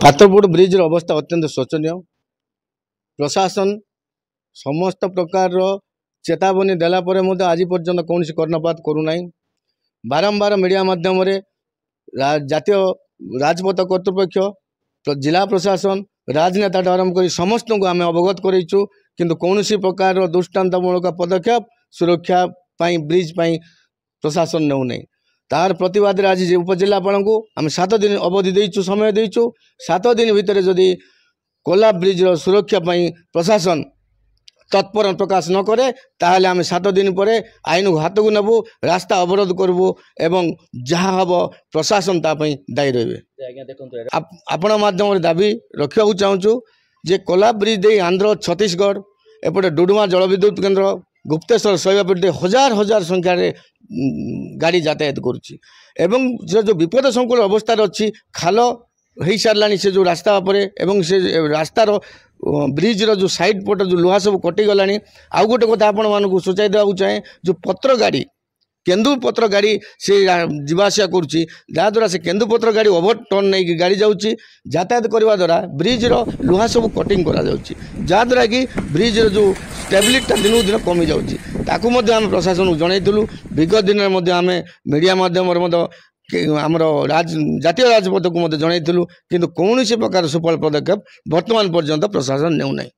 पाथरपुर bridge अवस्था अत्यंत शोचनीय। प्रशासन समस्त प्रकार चेतावनी देला परे आज पर्यंत कौन कर्णपात करूना। बारंबार मीडिया माध्यम जातीय राजपथ कर्तृपक्ष जिला प्रशासन राजनेता आरंभ कर समस्त को आम अवगत करूँ किंतु कौन प्रकार दृष्टांतमूलक पदक्षेप सुरक्षा ब्रिज प्रशासन नौ तार प्रतिवाद आज उपजिलापाल को आम 7 दिन अवधि देचु समय देचु 7 दिन भितर जदि कोला ब्रिज सुरक्षा प्रशासन तत्पर प्रकाश न करे ताहले आम 7 दिन पर आईन हाथ को नेबू रास्ता अवरोध करबू एवं जहाँ हम प्रशासन तापई दायी रहे। आपण माध्यम दाबी रखा चाहूँ जे कोला ब्रिज दे आंध्र छत्तीसगढ़ एपटे डुडुमा जलविद्युत केन्द्र गुप्तेश्वर शैवापीठ हजार हजार संख्यार गाड़ी यातायात करुच्ची एवं जो विपद संकुल अवस्था अच्छी खाल हो सारा से जो रास्ता पर एवं से रास्तार ब्रिजर जो साइड पट जो लुहा सब कटिगला। आउ गोटे कथा आपण मानक सूचाई देवा चाहे जो पत्र गाड़ी केन्दुपत्र गाड़ी से जीवासा करुच्ची जहाँद्वारा से केन्दुपत्र गाड़ी ओभरटर्न नहीं गाड़ी जाऊँगी यातायात करने द्वारा ब्रिजर लुहा सब कटिंग कराद्वारा कि ब्रिजर जो स्टेबिलिटी दिन दिन कमी जाऊँगी आम प्रशासन को जनइलु। विगत दिन में आम मीडिया माध्यम आमर जातीय राजपथ को जनइलु किंतु कौन प्रकार सुफल पदक्षेप वर्तमान पर्यंत प्रशासन नेउ नहीं।